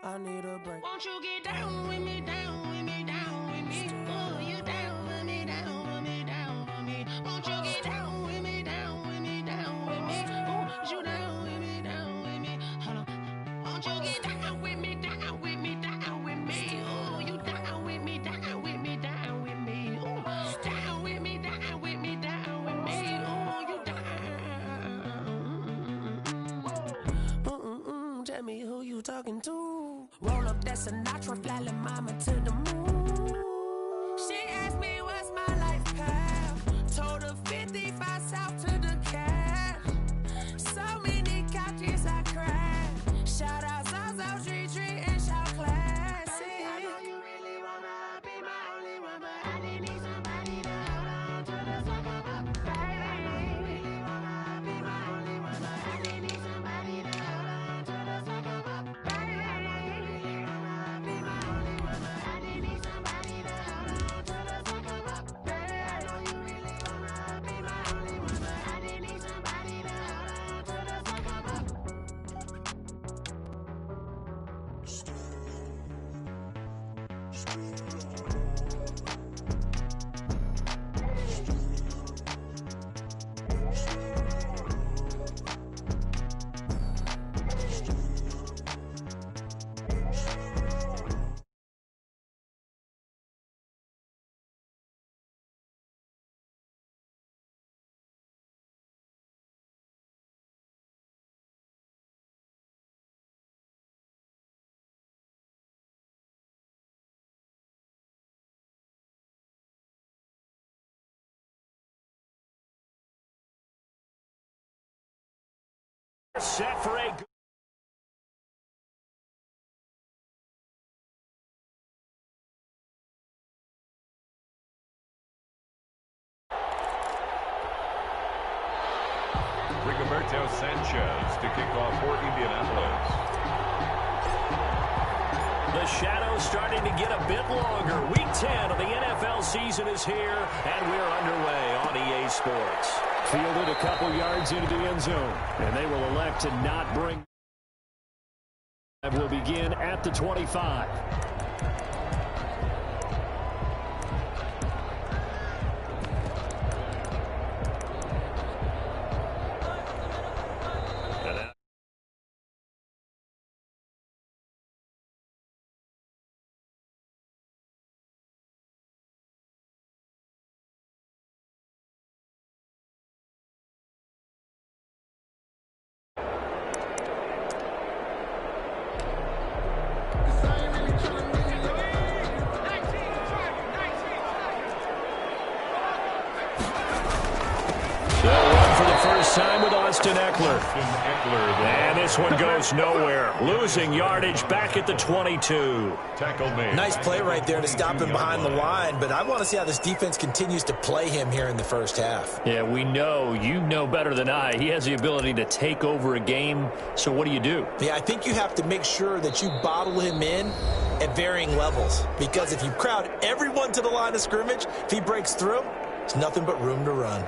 I need a break. Won't you get down with me, down with me, down with me? Ooh, you down with me, down with me, down with me. Won't you get down with me, down with me, down with me? Ooh, you down with me, down with me. Hold on. Won't you get down with me, down with me, down with me? Ooh, you down with me, down with me, down with me. Ooh, down with me, down with me, down with me. Ooh, you down. Tell me who you talking to. Roll up that Sinatra, fly la mama to the moon. She asked me what's my life path. Told her 55 south to the cash. So many couches I crashed. Shout out South Street and shout classic. I know you really wanna be my only one, but I didn't need somebody to hold on to the second up. Baby, I know you really wanna be my only one, but I didn't need somebody to hold on to the second up. Baby, I know you really wanna be my only one, but I didn't need somebody to hold on to the second up. Baby, I know you really wanna be my only one, but I didn't need somebody to hold on to the second up. Set for a Rigoberto Sanchez to kick off for Indianapolis. The shadows starting to get a bit longer. Week 10 of the NFL season is here, and we're underway on EA Sports. Fielded a couple yards into the end zone, and they will elect to not bring. Will begin at the 25. Time with Austin Eckler. And this one goes nowhere. Losing yardage back at the 22. Tackle made. Nice play right there to stop him behind the line, but I want to see how this defense continues to play him here in the first half. Yeah, we know. You know better than I. He has the ability to take over a game. So what do you do? Yeah, I think you have to make sure that you bottle him in at varying levels, because if you crowd everyone to the line of scrimmage, if he breaks through, there's nothing but room to run.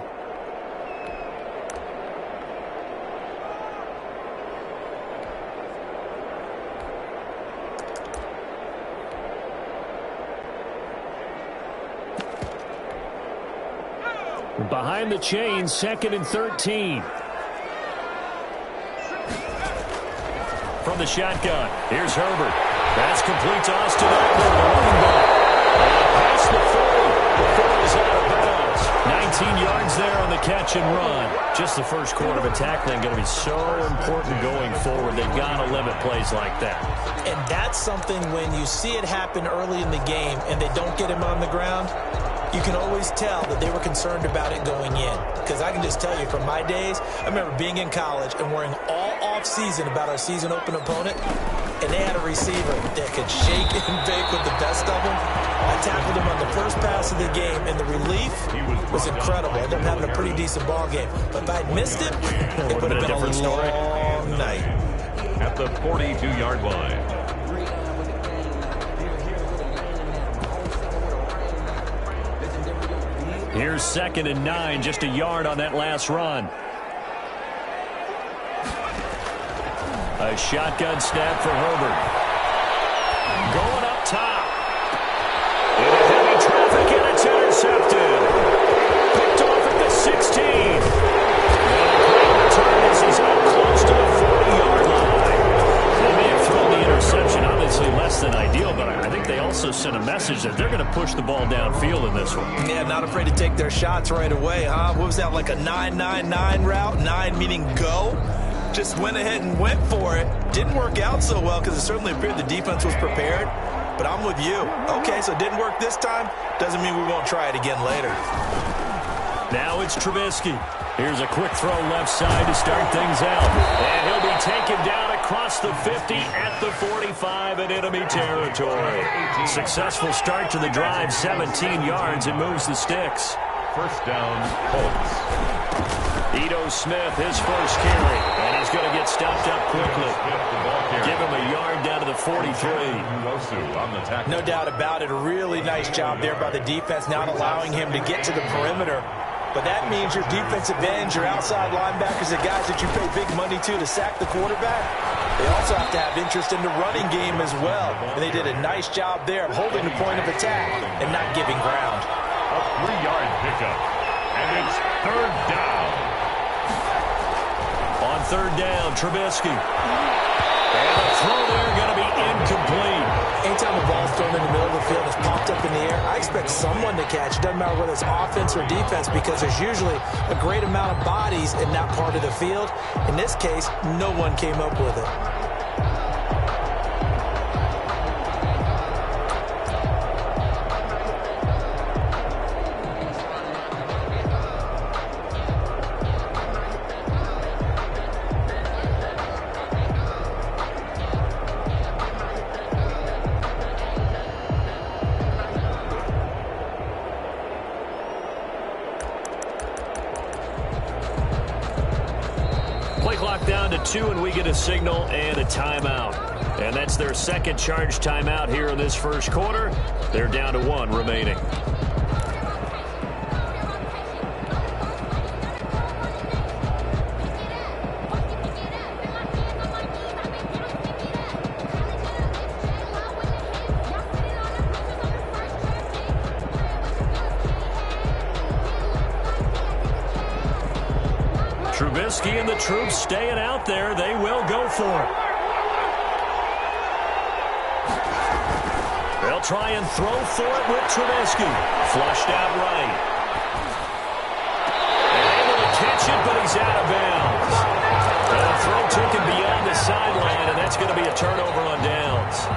Behind the chain, 2nd and 13. From the shotgun, here's Herbert. That's complete to Austin Eckler, the running back. Past the 40 before he's out of bounds. 19 yards there on the catch and run. Just the first quarter of a tackling going to be so important going forward. They've got to limit plays like that. And that's something when you see it happen early in the game and they don't get him on the ground, you can always tell that they were concerned about it going in. Because I can just tell you from my days, I remember being in college and worrying all off-season about our season open opponent, and they had a receiver that could shake and bake with the best of them. I tackled him on the first pass of the game, and the relief was incredible. I ended up having a pretty decent ball game. But if I had missed him, it would have been a long night. At the 42-yard line. Here's 2nd and 9, just a yard on that last run. A shotgun snap for Herbert. also sent a message that they're going to push the ball downfield in this one. Yeah, not afraid to take their shots right away, huh? What was that, like a 9-9-9 route? 9 meaning go? Just went ahead and went for it. Didn't work out so well because it certainly appeared the defense was prepared. But I'm with you. Okay, so it didn't work this time. Doesn't mean we won't try it again later. Now it's Trubisky. Here's a quick throw left side to start things out. And he'll be taken down across the 50 at the 45 in enemy territory. Successful start to the drive, 17 yards, and moves the sticks. First down, Colts. Ito Smith, his first carry, and he's going to get stopped up quickly. Give him a yard down to the 43. No doubt about it. A really nice job there by the defense, not allowing him to get to the perimeter. But that means your defensive ends, your outside linebackers, the guys that you pay big money to sack the quarterback, they also have to have interest in the running game as well. And they did a nice job there of holding the point of attack and not giving ground. A 3-yard pickup, and it's third down. On third down, Trubisky. And the throw there going to be incomplete. Anytime the ball's thrown in the middle of the field, it's popped up in the air, I expect someone to catch. It doesn't matter whether it's offense or defense because there's usually a great amount of bodies in that part of the field. In this case, no one came up with it. Down to 2, and we get a signal and a timeout. And that's their second charge timeout here in this first quarter. They're down to 1 remaining. Trubisky and the troops staying out there. They will go for it. They'll try and throw for it with Trubisky. Flushed out right. And able to catch it, but he's out of bounds. And the throw took him beyond the sideline, and that's going to be a turnover on downs.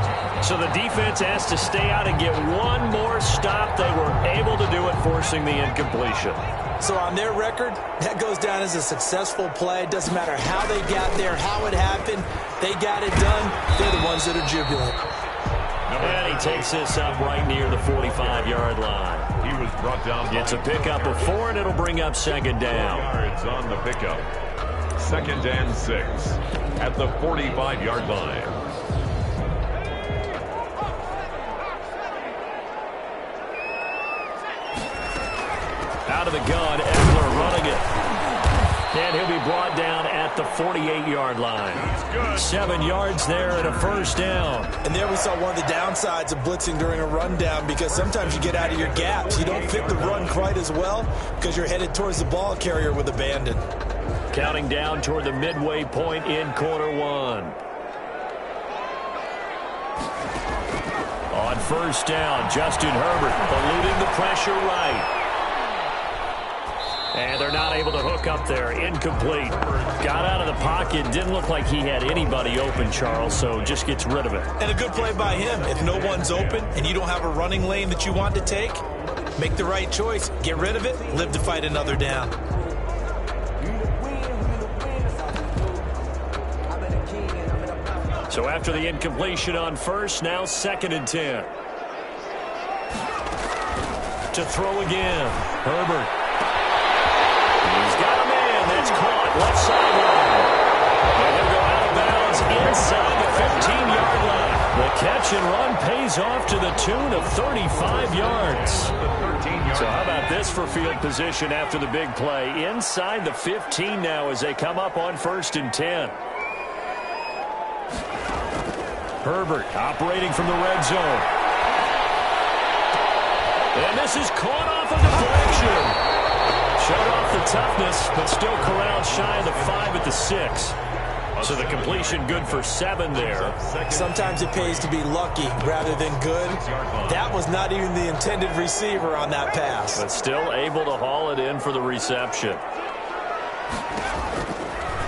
So the defense has to stay out and get one more stop. They were able to do it, forcing the incompletion. So on their record, that goes down as a successful play. It doesn't matter how they got there, how it happened. They got it done. They're the ones that are jubilant. And he takes this up right near the 45-yard line. He was brought down. Gets a pickup of 4, and it'll bring up second down. Yards on the pickup. Second and 6 at the 45-yard line. Out of the gun, Eckler running it. And he'll be brought down at the 48-yard line. 7 yards there and a first down. And there we saw one of the downsides of blitzing during a rundown because sometimes you get out of your gaps. You don't fit the run quite as well because you're headed towards the ball carrier with abandon. Counting down toward the midway point in quarter 1. On first down, Justin Herbert eluding the pressure right. And they're not able to hook up there. Incomplete. Got out of the pocket. Didn't look like he had anybody open, Charles, so just gets rid of it. And a good play by him. If no one's open and you don't have a running lane that you want to take, make the right choice. Get rid of it. Live to fight another down. So after the incompletion on first, now 2nd and 10. To throw again. Herbert. He's got a man that's caught left sideline. And he'll go out of bounds inside the 15-yard line. The catch and run pays off to the tune of 35 yards. So how about this for field position after the big play? Inside the 15 now as they come up on 1st and 10. Herbert operating from the red zone. And this is caught off of deflection. Showed off the toughness, but still corralled shy of the 5 at the 6. So the completion good for 7 there. Sometimes it pays to be lucky rather than good. That was not even the intended receiver on that pass. But still able to haul it in for the reception.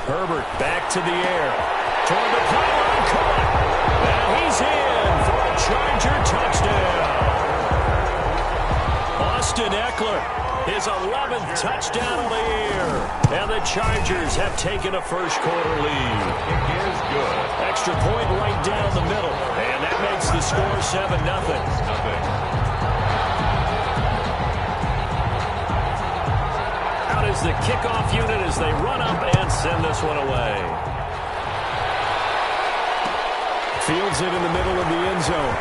Herbert back to the air. Toward the pylon, caught. And he's in for a Charger touchdown. Austin Eckler, his 11th touchdown of the year. And the Chargers have taken a first-quarter lead. It is good. Extra point right down the middle. And that makes the score 7-0. Out is the kickoff unit as they run up and send this one away. Fields it in the middle of the end zone.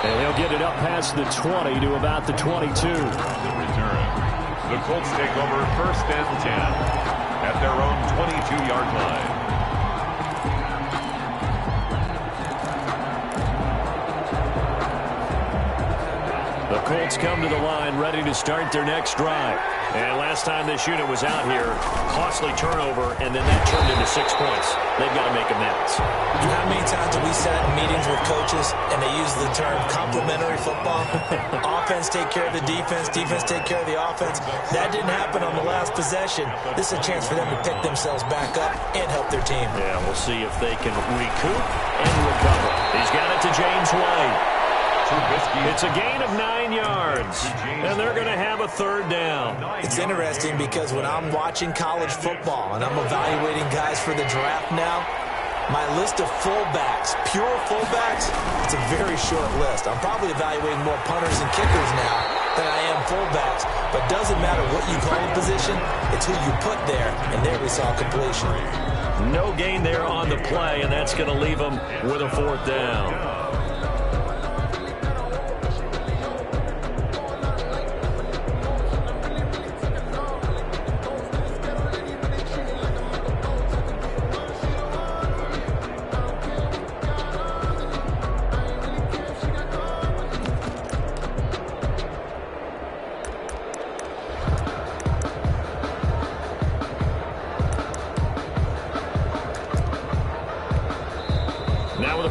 And he'll get it up past the 20 to about the 22. The return. The Colts take over 1st and 10 at their own 22-yard line. The Colts come to the line ready to start their next drive. And last time this unit was out here, costly turnover, and then that turned into 6 points. They've got to make amends. How many times have we sat in meetings with coaches and they use the term complementary football? Offense take care of the defense, defense take care of the offense. That didn't happen on the last possession. This is a chance for them to pick themselves back up and help their team. Yeah, we'll see if they can recoup and recover. He's got it to James White. It's a gain of 9 yards, and they're going to have a 3rd down. It's interesting because when I'm watching college football and I'm evaluating guys for the draft now, my list of fullbacks, pure fullbacks, it's a very short list. I'm probably evaluating more punters and kickers now than I am fullbacks, but doesn't matter what you call a position, it's who you put there, and there we saw completion. No gain there on the play, and that's going to leave them with a 4th down.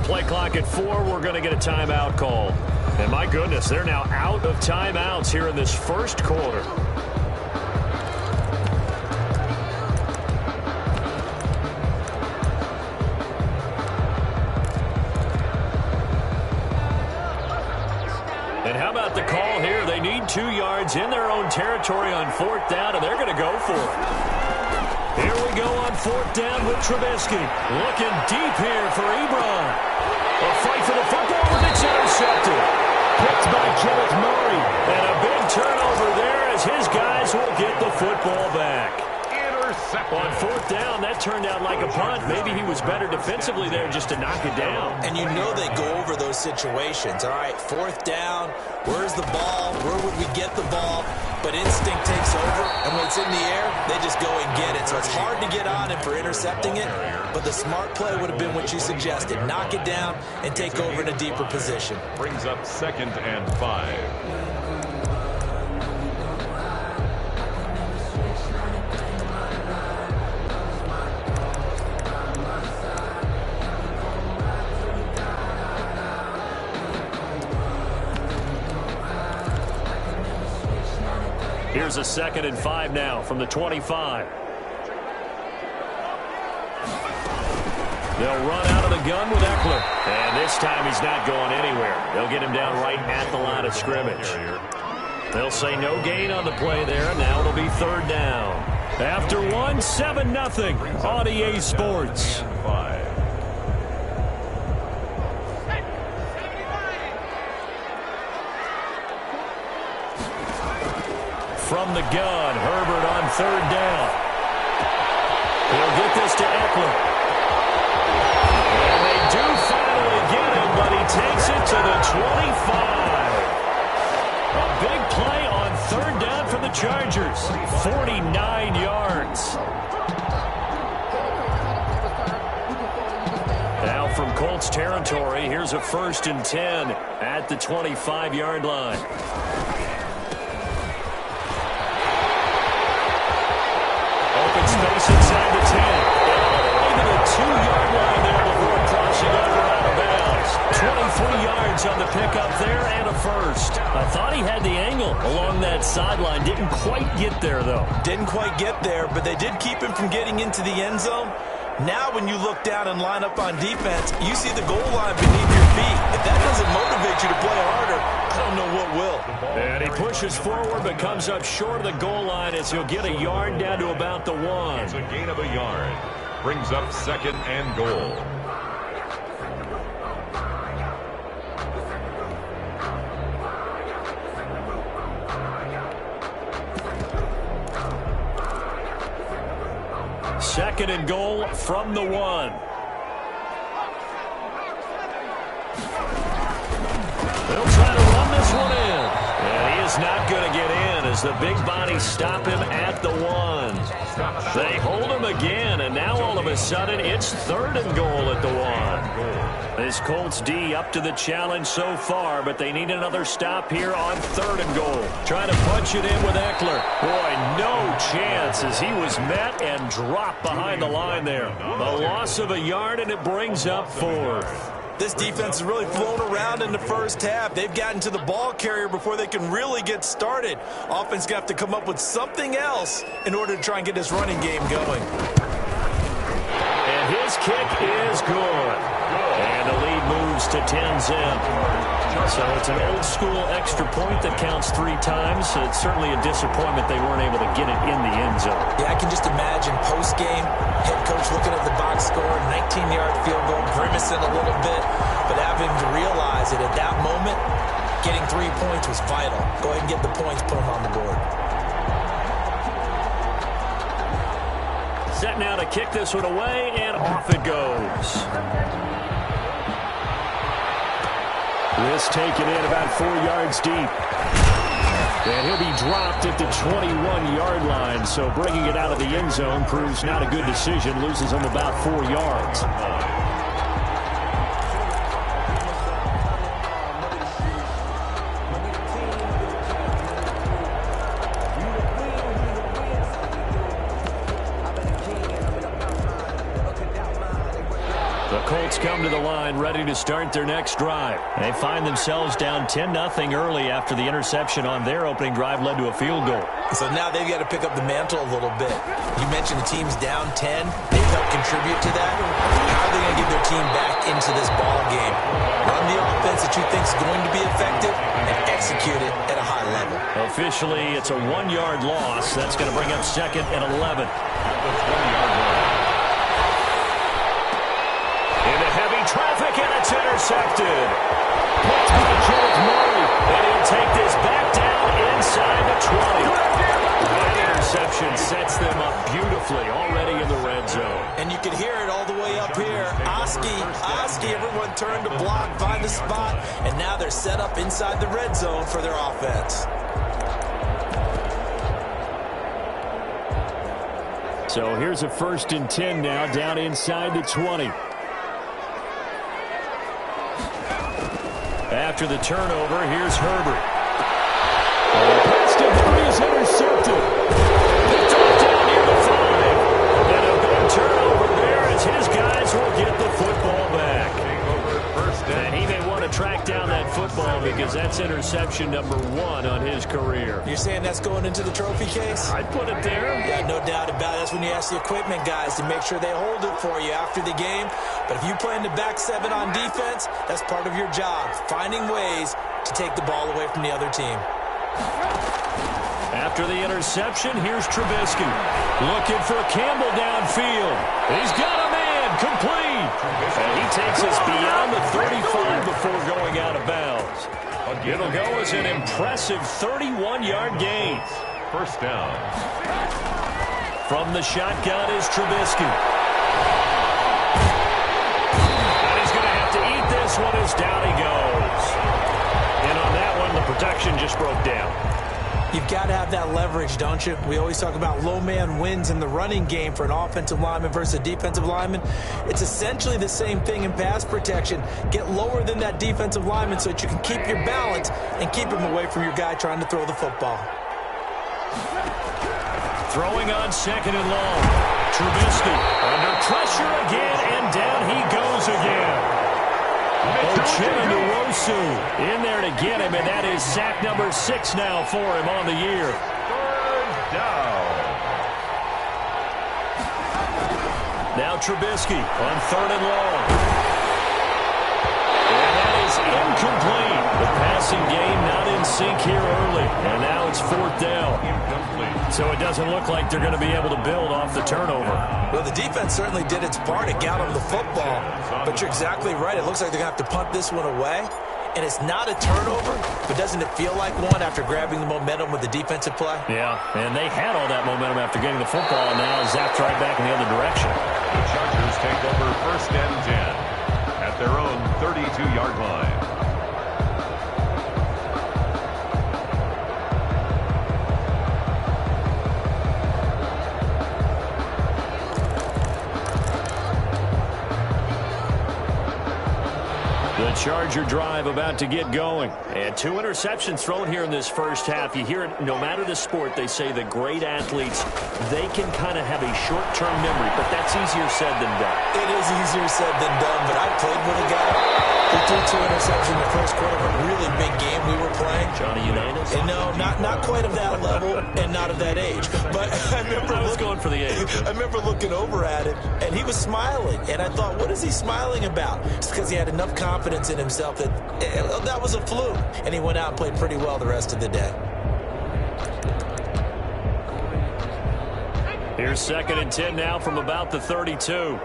Play clock at 4, we're going to get a timeout call. And my goodness, they're now out of timeouts here in this first quarter. And how about the call here? They need 2 yards in their own territory on 4th down, and they're going to go for it. Here we go on 4th down with Trubisky. Looking deep here for Ebron. A fight for the football, and it's intercepted. Picked by Kenneth Murray. And a big turnover there as his guys will get the football back. On 4th down, that turned out like a punt. Maybe he was better defensively there just to knock it down. And you know they go over those situations. All right, 4th down, where's the ball? Where would we get the ball? But instinct takes over, and when it's in the air, they just go and get it. So it's hard to get on him for intercepting it, but the smart play would have been what you suggested. Knock it down and take over in a deeper position. Brings up 2nd and 5. Here's a 2nd and 5 now from the 25. They'll run out of the gun with Eckler. And this time he's not going anywhere. They'll get him down right at the line of scrimmage. They'll say no gain on the play there. Now it'll be 3rd down. After 1, 7-0 on EA Sports. From the gun, Herbert on 3rd down. He'll get this to Eckler. And they do finally get him, but he takes it to the 25. A big play on 3rd down for the Chargers. 49 yards. Now from Colts territory, here's a 1st and 10 at the 25-yard line. Open space inside the 10. 2-yard line there before crossing over out of bounds. 23 yards on the pickup there and a first. I thought he had the angle along that sideline. Didn't quite get there, though. Didn't quite get there, but they did keep him from getting into the end zone. Now when you look down and line up on defense, you see the goal line beneath your feet. If that doesn't motivate you to play harder, I don't know what will. And he pushes forward but comes up short of the goal line as he'll get a yard down to about the 1. It's a gain of a yard. Brings up 2nd and goal. Second and goal from the 1. They'll try to run this one in. And he is not going to get in as the big bodies stop him at the 1. They hold him again, and now all of a sudden it's 3rd and goal at the 1. This Colts D up to the challenge so far, but they need another stop here on 3rd and goal. Trying to punch it in with Eckler. Boy, no chance as he was met and dropped behind the line there. A loss of a yard, and it brings up 4th. This defense has really flown around in the first half. They've gotten to the ball carrier before they can really get started. Offense going to have to come up with something else in order to try and get this running game going. And his kick is good. And the lead moves to 10-zip. So it's an old-school extra point that counts 3 times. So it's certainly a disappointment they weren't able to get it in the end zone. Yeah, I can just imagine post-game, head coach looking at the box score, 19-yard field goal, grimacing a little bit, but having to realize that at that moment, getting 3 points was vital. Go ahead and get the points, put them on the board. Set now to kick this one away, and off it goes. This taken in about 4 yards deep. And he'll be dropped at the 21-yard line, so bringing it out of the end zone proves not a good decision. Loses him about 4 yards. Colts come to the line ready to start their next drive. They find themselves down 10-0 early after the interception on their opening drive led to a field goal. So now they've got to pick up the mantle a little bit. You mentioned the team's down 10. They've helped contribute to that. How are they going to get their team back into this ball game? Run the offense that you think is going to be effective and execute it at a high level. Officially, it's a 1-yard loss. That's going to bring up 2nd and 11. Traffic, and it's intercepted. That's by Jones Murray, and he'll take this back down inside the 20. That interception sets them up beautifully already in the red zone. And you can hear it all the way up here. Oski, everyone turned to block, find a spot, and now they're set up inside the red zone for their offense. So here's a 1st and 10 now, down inside the 20. After the turnover, here's Herbert. Pass to 3 is intercepted. Picked off down near the 5. And a big turnover there as his guys will get the football back. And he may want to track down that football because that's interception number 1 on his career. You're saying that's going into the trophy case? I'd put it there. Yeah, no doubt about it. That's when you ask the equipment guys to make sure they hold it for you after the game. But if you play in the back 7 on defense, that's part of your job, finding ways to take the ball away from the other team. After the interception, here's Trubisky. Looking for Campbell downfield. He's got a man complete. And he takes us beyond the 35 before going out of bounds. It'll go as an impressive 31-yard gain. 1st down. From the shotgun is Trubisky. And he's going to have to eat this one as down he goes. And on that one, the protection just broke down. You've got to have that leverage, don't you? We always talk about low man wins in the running game for an offensive lineman versus a defensive lineman. It's essentially the same thing in pass protection. Get lower than that defensive lineman so that you can keep your balance and keep him away from your guy trying to throw the football. Throwing on 2nd and long. Trubisky under pressure again, And down he goes again. Ochinowosu in there to get him, and that is sack number 6 now for him on the year. Third down. Now Trubisky on 3rd and long. And that is incomplete. The passing game not in sync here early. And now it's 4th down. Incomplete. So it doesn't look like they're going to be able to build off the turnover. Well, the defense certainly did its part to got him the football. But you're exactly right. It looks like they're going to have to punt this one away. And it's not a turnover, but doesn't it feel like one after grabbing the momentum with the defensive play? Yeah, and they had all that momentum after getting the football, and now zapped right back in the other direction. The Chargers take over 1st and 10 at their own 32-yard line. Charger drive about to get going. And 2 interceptions thrown here in this first half. You hear it, no matter the sport, they say the great athletes, they can kind of have a short-term memory, but that's easier said than done. It is easier said than done, but I played with a guy who threw 2 interceptions in the first quarter of a really big game we were playing. Johnny Unitas? And no, not quite of that level and not of that age. But I remember going for the age. I remember looking over at him, and he was smiling. And I thought, what is he smiling about? It's because he had enough confidence in himself that was a fluke. And he went out and played pretty well the rest of the day. Here's 2nd and 10 now from about the 32.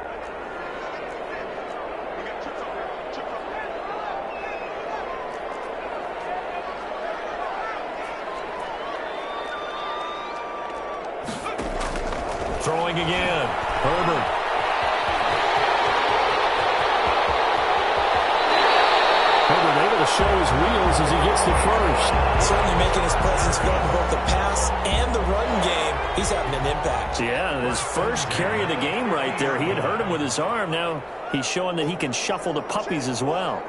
Throwing again. Herbert. Herbert able to show his wheels as he gets the first. Certainly making his presence felt in both the pass and the run game. He's having an impact. Yeah, his first carry of the game right there. He had hurt him with his arm. Now he's showing that he can shuffle the puppies as well.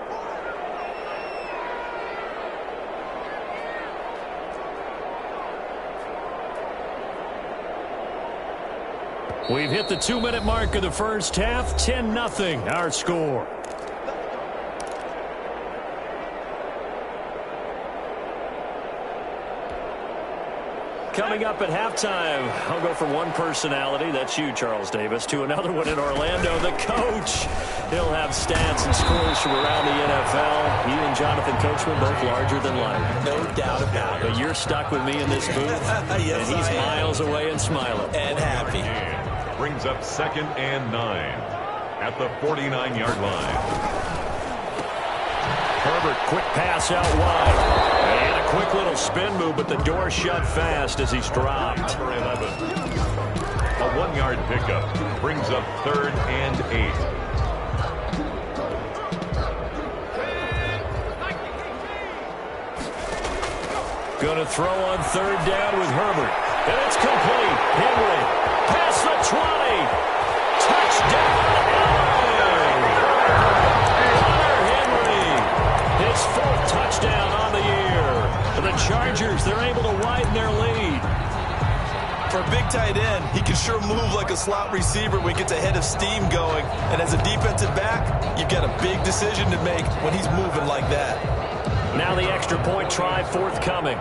We've hit the 2-minute mark of the first half. 10-0 our score. Coming up at halftime, I'll go from one personality, that's you, Charles Davis, to another one in Orlando, the coach. He'll have stats and scores from around the NFL. He and Jonathan Coachman both larger than life. No doubt about it. But you're stuck with me in this booth, yes, and he's I am. miles away and smiling. And happy. And brings up 2nd and 9 at the 49-yard line. Herbert, quick pass out wide. And a quick little spin move, but the door shut fast as he's dropped. Number 11. A 1-yard pickup brings up 3rd and 8. Going to throw on 3rd down with Herbert. And it's complete. Henry, past the 20. Touchdown, Henry. His 4th touchdown on the year. For the Chargers, they're able to widen their lead. For a big tight end, he can sure move like a slot receiver when he gets a head of steam going. And as a defensive back, you've got a big decision to make when he's moving like that. Now the extra point try forthcoming.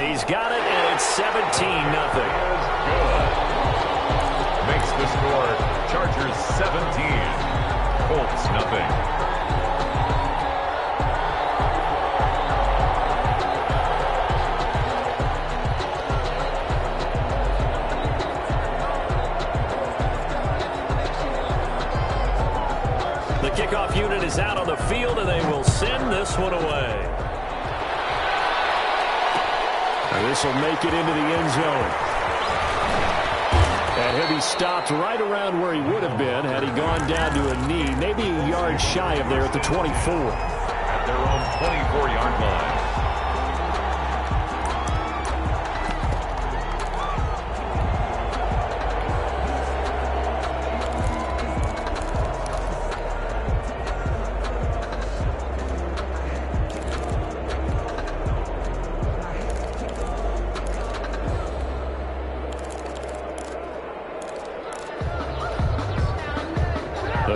He's got it, and it's 17-0. Good. Makes the score Chargers 17, Colts nothing. The kickoff unit is out on the field, and they will send this one away. This will make it into the end zone. And he'll be stopped right around where he would have been had he gone down to a knee, maybe a yard shy of there at the 24. At their own 24-yard line.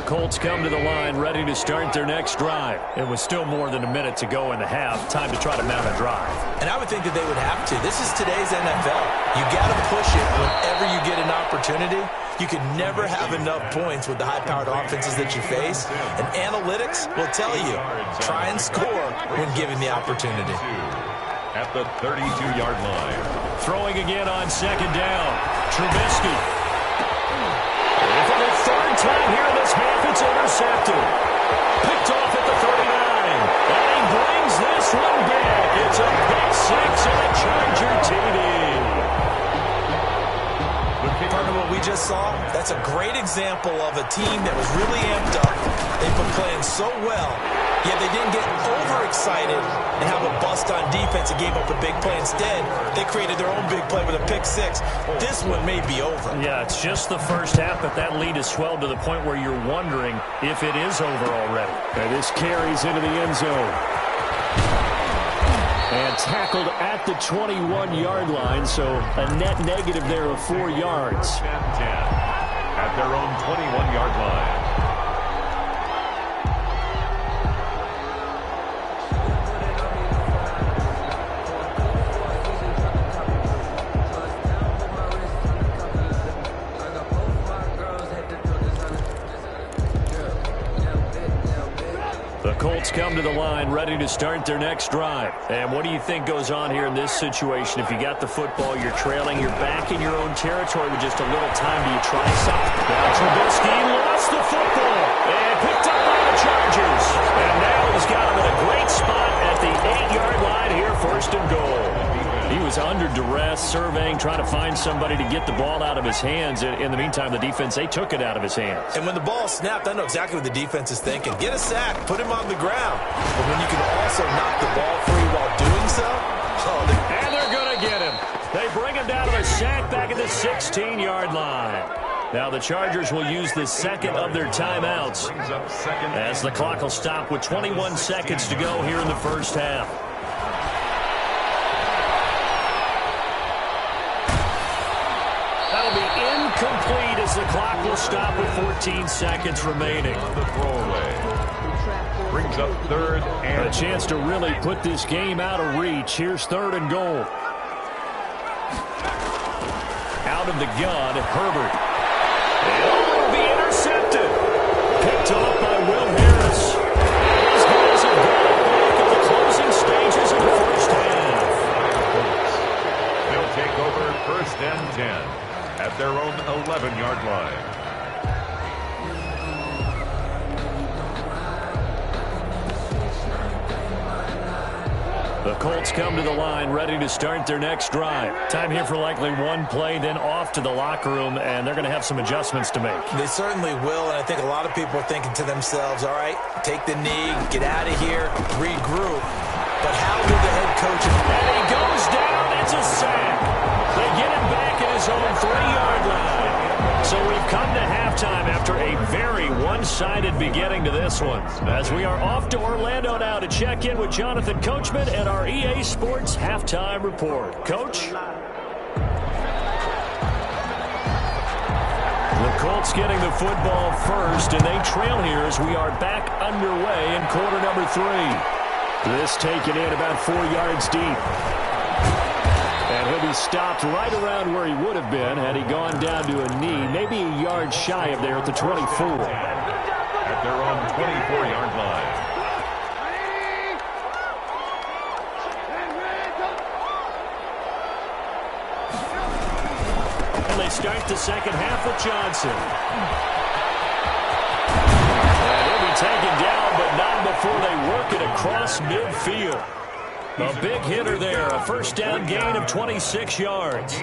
Colts come to the line ready to start their next drive. It was still more than a minute to go in the half. Time to try to mount a drive. And I would think that they would have to. This is today's NFL. You got to push it whenever you get an opportunity. You can never have enough points with the high-powered offenses that you face. And analytics will tell you, try and score when given the opportunity. At the 32-yard line. Throwing again on second down. Trubisky. And for the third time here in this half, it's intercepted. Picked off at the 39. And he brings this one back. It's a pick six and a Charger TD. Part of what we just saw, that's a great example of a team that was really amped up. They've been playing so well, yet they didn't get overexcited and have a bust on defense and gave up a big play. Instead, they created their own big play with a pick six. This one may be over. Yeah, it's just the first half, but that lead has swelled to the point where you're wondering if it is over already. And this carries into the end zone. And tackled at the 21-yard line, so a net negative there of 4 yards. 10-10 at their own 21-yard line. Colts come to the line ready to start their next drive. And what do you think goes on here in this situation? If you got the football, you're trailing, you're back in your own territory with just a little time. Do you try something? Now Trubisky lost the football and picked up by the Chargers. And now he's got him in a great spot at the 8-yard line here, first and goal. He was under duress, surveying, trying to find somebody to get the ball out of his hands. In the meantime, the defense, they took it out of his hands. And when the ball snapped, I know exactly what the defense is thinking. Get a sack, put him on the ground. But when you can also knock the ball free while doing so, and they're going to get him. They bring him down to the sack back at the 16-yard line. Now the Chargers will use the second of their timeouts as the clock will stop with 21 seconds to go here in the first half. That'll be incomplete as the clock will stop with 14 seconds remaining. The throwaway brings up third and a chance to really put this game out of reach. Here's third and goal. Out of the gun, Herbert. And it'll be intercepted. Picked off by Will Harris. These guys have gone back at the closing stages of the first half. They'll take over first and 10 at their own 11-yard line. The Colts come to the line ready to start their next drive. Time here for likely one play, then off to the locker room, and they're going to have some adjustments to make. They certainly will, and I think a lot of people are thinking to themselves, all right, take the knee, get out of here, regroup. But how will the head coach... And he goes down. It's a sack. They get him back at his own 3-yard line. So we've come to halftime after a very one-sided beginning to this one. As we are off to Orlando now to check in with Jonathan Coachman and our EA Sports Halftime Report. Coach? The Colts getting the football first, and they trail here as we are back underway in quarter number 3. This taken in about 4 yards deep. And he'll be stopped right around where he would have been had he gone down to a knee, maybe a yard shy of there at the 24. At their own 24-yard line. And they start the second half with Johnson. And he'll be taken down, but not before they work it across midfield. A big hitter there, a first down gain of 26 yards.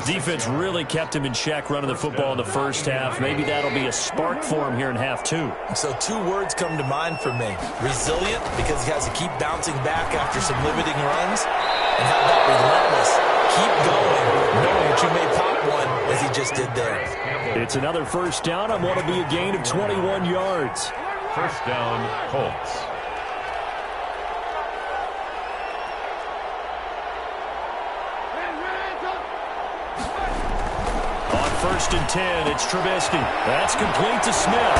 Defense really kept him in check running the football in the first half. Maybe that'll be a spark for him here in half 2. So 2 words come to mind for me. Resilient, because he has to keep bouncing back after some limiting runs. And how about relentless? Keep going, knowing that you may pop one as he just did there. It's another first down on what will be a gain of 21 yards. First down, Colts. first and 10. It's Trubisky. That's complete to Smith.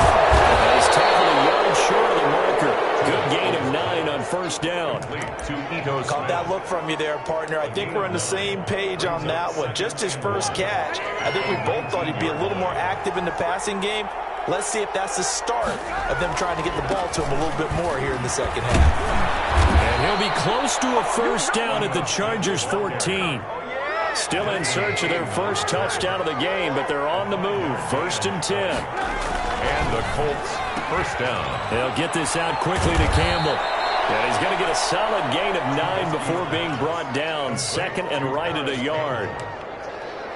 He's tackled a yard short of the marker. Good gain of 9 on first down. Caught that look from you there, partner. I think we're on the same page on that one. Just his first catch. I think we both thought he'd be a little more active in the passing game. Let's see if that's the start of them trying to get the ball to him a little bit more here in the second half. And he'll be close to a first down at the Chargers 14. Still in search of their first touchdown of the game, but they're on the move. First and 10. And the Colts first down. They'll get this out quickly to Campbell. And he's going to get a solid gain of 9 before being brought down. Second and right at a yard.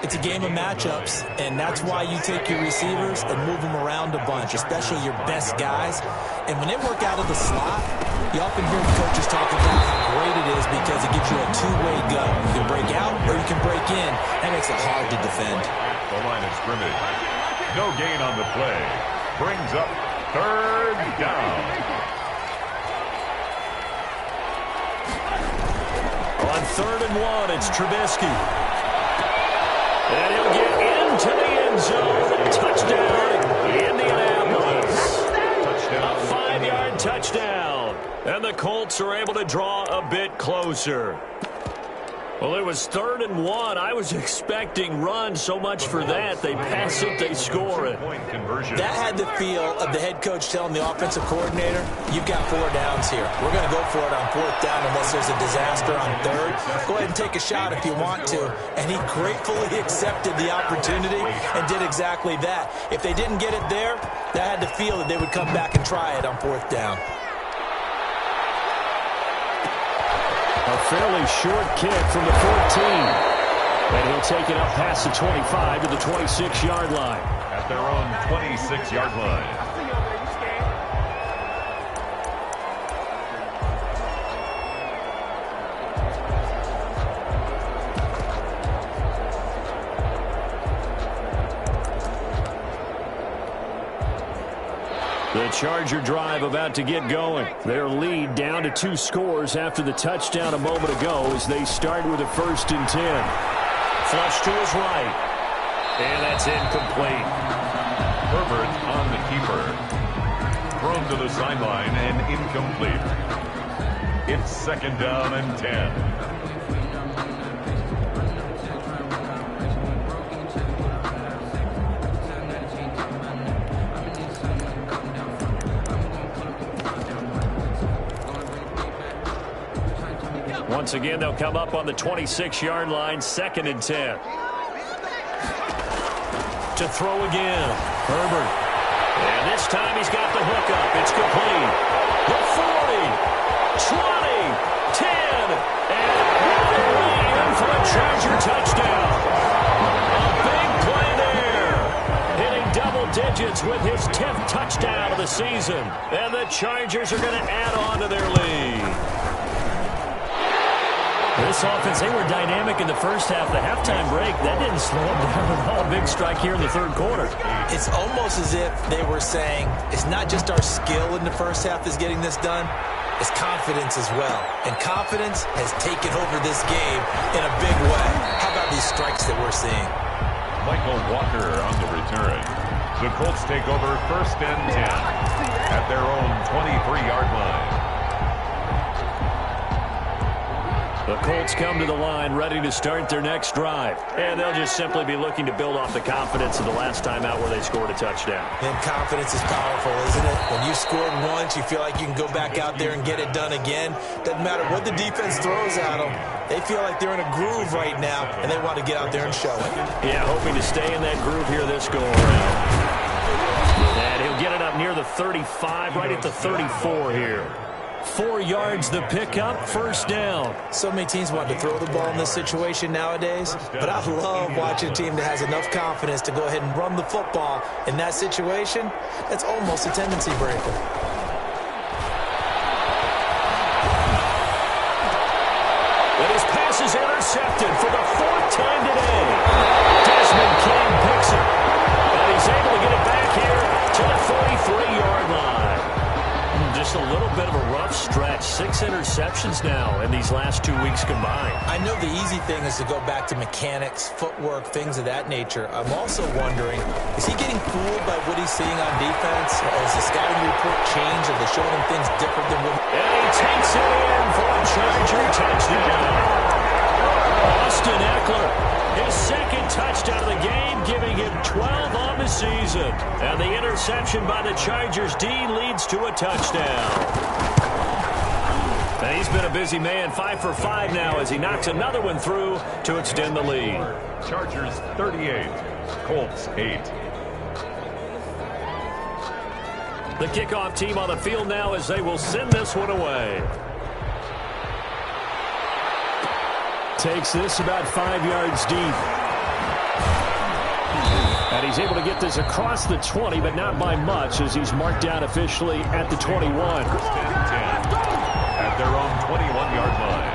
It's a game of matchups, and that's why you take your receivers and move them around a bunch, especially your best guys. And when they work out of the slot, you often hear the coaches talk about how great it is because it gives you a two-way go. You can break out or you can break in. That makes it hard to defend. The line of scrimmage. No gain on the play. Brings up third down. On 3rd and 1, it's Trubisky. And he'll get into the end zone. Touchdown, Indianapolis. A 5-yard touchdown. And the Colts are able to draw a bit closer. Well, it was 3rd and 1. I was expecting run, so much for that. They pass it, they score it. That had the feel of the head coach telling the offensive coordinator, you've got 4 downs here. We're going to go for it on 4th down unless there's a disaster on 3rd. Go ahead and take a shot if you want to. And he gratefully accepted the opportunity and did exactly that. If they didn't get it there, that had the feel that they would come back and try it on 4th down. A fairly short kick from the 14. And he'll take it up past the 25 to the 26-yard line. At their own 26-yard line. The Charger drive about to get going. Their lead down to 2 scores after the touchdown a moment ago as they start with a 1st and 10. Flush to his right. And that's incomplete. Herbert on the keeper. Thrown to the sideline and incomplete. It's 2nd down and 10. Once again, they'll come up on the 26-yard line, 2nd and 10. To throw again, Herbert. And this time he's got the hook up. It's complete. The 40, 20, 10, and in for a Charger touchdown. A big play there. Hitting double digits with his 10th touchdown of the season. And the Chargers are going to add on to their lead. This offense, they were dynamic in the first half. The halftime break, that didn't slow them down at all. A big strike here in the 3rd quarter. It's almost as if they were saying, it's not just our skill in the first half that's getting this done, it's confidence as well. And confidence has taken over this game in a big way. How about these strikes that we're seeing? Michael Walker on the return. The Colts take over 1st and 10 at their own 23-yard line. The Colts come to the line ready to start their next drive. And they'll just simply be looking to build off the confidence of the last time out where they scored a touchdown. And confidence is powerful, isn't it? When you scored once, you feel like you can go back out there and get it done again. Doesn't matter what the defense throws at them. They feel like they're in a groove right now, and they want to get out there and show it. Yeah, hoping to stay in that groove here this go-around. And he'll get it up near the 35, right at the 34 here. 4 yards the pickup, 1st down. So many teams want to throw the ball in this situation nowadays, but I love watching a team that has enough confidence to go ahead and run the football in that situation. That's almost a tendency breaker. And his pass is intercepted for the 4th time today. Desmond King picks it, and he's able to get it back here to the 43-yard line. just a little bit of a rough stretch. 6 interceptions now in these last 2 weeks combined. I know the easy thing is to go back to mechanics, footwork, things of that nature. I'm also wondering, is he getting fooled by what he's seeing on defense? Has the scouting report changed? Are they showing him things different than what And he takes it in for a Charger touchdown. Austin Eckler, his second touchdown of the game, giving him 12 on the season. And the interception by the Chargers D leads to a touchdown. And he's been a busy man, 5 for 5 now as he knocks another one through to extend the lead. Chargers 38, Colts 8. The kickoff team on the field now as they will send this one away. Takes this about 5 yards deep. And he's able to get this across the 20, but not by much as he's marked down officially at the 21. 10 at their own 21-yard line.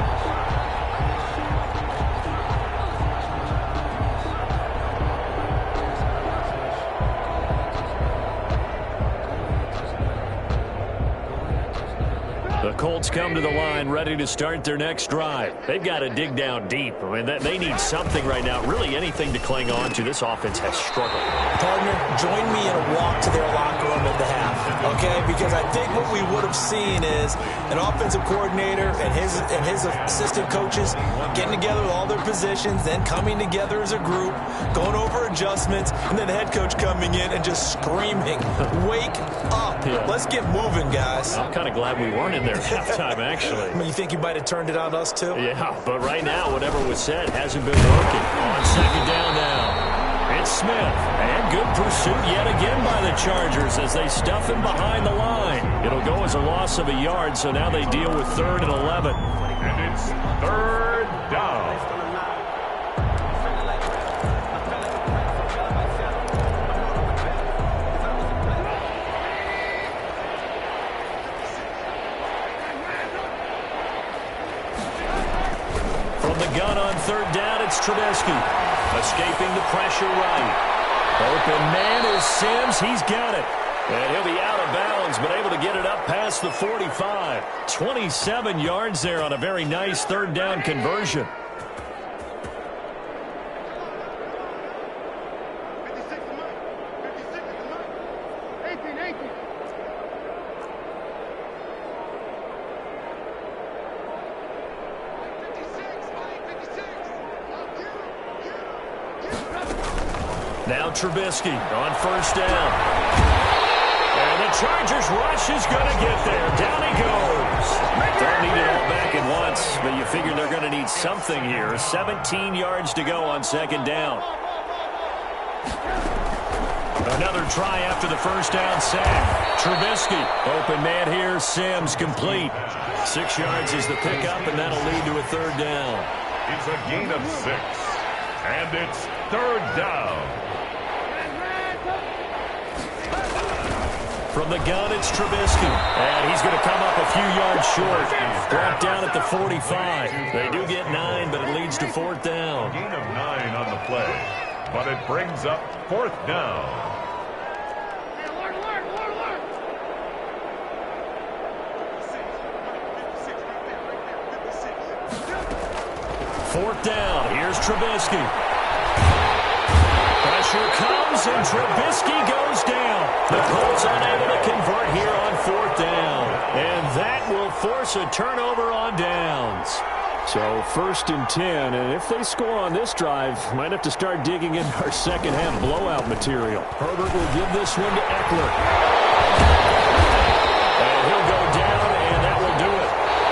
The Colts come to the line ready to start their next drive. They've got to dig down deep. I mean, they need something right now, really anything to cling on to. This offense has struggled. Partner, join me in a walk to their locker room at the half, okay? Because I think what we would have seen is an offensive coordinator and his assistant coaches getting together with all their positions, then coming together as a group, going over adjustments, and then the head coach coming in and just screaming, "Wake up. Yeah. Let's get moving, guys." I'm kind of glad we weren't in there at halftime, actually. I mean, you think you might have turned it on us, too? Yeah, but right now, whatever was said hasn't been working. On second down now, it's Smith. And good pursuit yet again by the Chargers as they stuff him behind the line. It'll go as a loss of a yard, so now they deal with 3rd and 11. And it's 3rd down. From the gun on 3rd down, it's Trubisky. Escaping the pressure right. Open man is Sims. He's got it. And he'll be out of bounds, but able to get it up past the 45. 27 yards there on a very nice 3rd down conversion. Now Trubisky on 1st down. And the Chargers rush is going to get there. Down he goes. Don't need it all back at once, but you figure they're going to need something here. 17 yards to go on 2nd down. Another try after the 1st down sack. Trubisky, open man here. Sims complete. 6 yards is the pickup, and that'll lead to a 3rd down. It's a gain of 6. And it's 3rd down. From the gun, it's Trubisky. And he's going to come up a few yards short. Brought down at the 45. They do get 9, but it leads to 4th down. Gain of 9 on the play. But it brings up 4th down. Fourth down. Here's Trubisky. Pressure comes, and Trubisky goes down. The Colts unable to convert here on 4th down. And that will force a turnover on downs. So 1st and 10, and if they score on this drive, might have to start digging into our second half blowout material. Herbert will give this one to Eckler. And he'll go down, and that will do it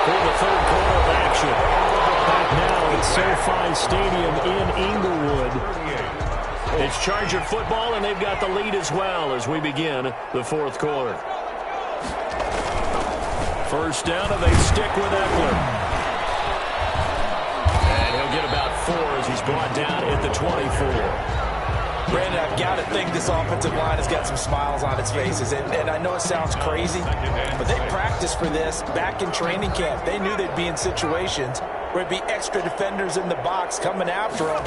for the 3rd quarter of action. Back now at SoFi Stadium in Inglewood. It's Charger football, and they've got the lead as well as we begin the 4th quarter. 1st down, and they stick with Eckler. And he'll get about 4 as he's brought down at the 24. Brandon, I've got to think this offensive line has got some smiles on its faces. And I know it sounds crazy, but they practiced for this back in training camp. They knew they'd be in situations where it'd be extra defenders in the box coming after them,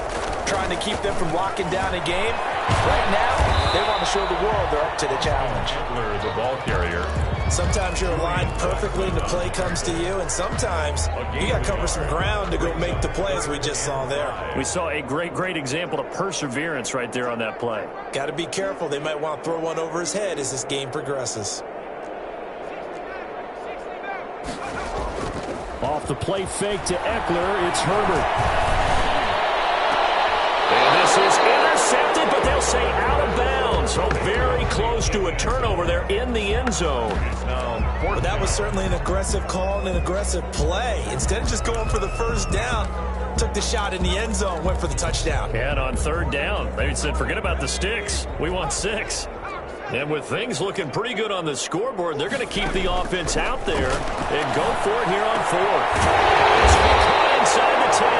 trying to keep them from locking down a game. Right now, they want to show the world they're up to the challenge. Eckler, the ball carrier. Sometimes you're aligned perfectly and the play comes to you, and sometimes you got to cover some ground to go make the play, as we just saw there. We saw a great example of perseverance right there on that play. Got to be careful. They might want to throw one over his head as this game progresses. Off the play fake to Eckler, it's Herbert. And this is intercepted, but they'll say out of bounds. So very close to a turnover there in the end zone. Well, that was certainly an aggressive call and an aggressive play. Instead of just going for the first down, took the shot in the end zone, went for the touchdown. And on third down, they said, forget about the sticks. We want 6. And with things looking pretty good on the scoreboard, they're going to keep the offense out there and go for it here on 4th. This will be caught inside the 10.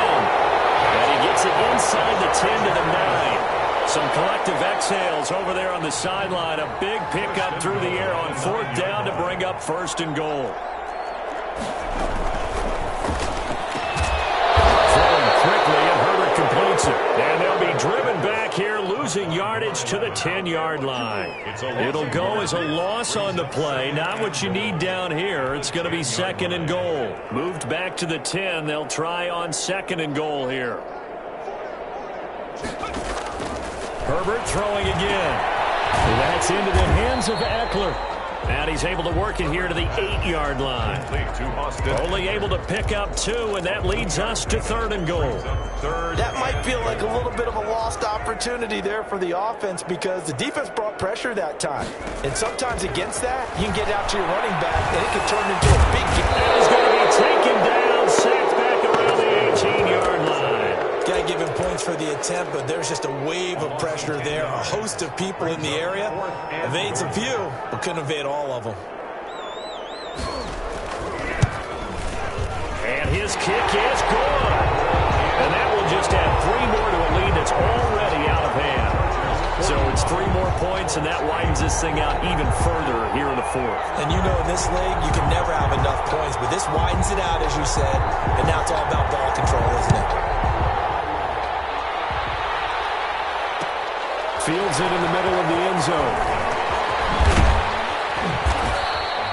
And he gets it inside the 10 to the 9. Some collective exhales over there on the sideline. A big pickup through the air on 4th down to bring up 1st and goal. Throwing quickly, and Herbert completes it. And they'll be driven back here, losing yardage to the 10-yard line. It'll go as a loss on the play. Not what you need down here. It's going to be 2nd and goal. Moved back to the 10. They'll try on 2nd and goal here. Herbert throwing again. That's into the hands of Eckler. And he's able to work it here to the 8-yard line. Only able to pick up 2, and that leads us to 3rd and goal. That might feel like a little bit of a lost opportunity there for the offense because the defense brought pressure that time. And sometimes against that, you can get out to your running back, and it could turn into a big game. And he's going to be taken down, sacked back around the 18-yard line. Got to give him points for the attempt, but there's just a wave of pressure there. A host of people in the area. Evades a few, but couldn't evade all of them. And his kick is good. And that will just add 3 more to a lead that's already out of hand. So it's 3 more points, and that widens this thing out even further here in the 4th. And you know in this league, you can never have enough points, but this widens it out, as you said, and now it's all about ball control, isn't it? Fields it in the middle of the end zone.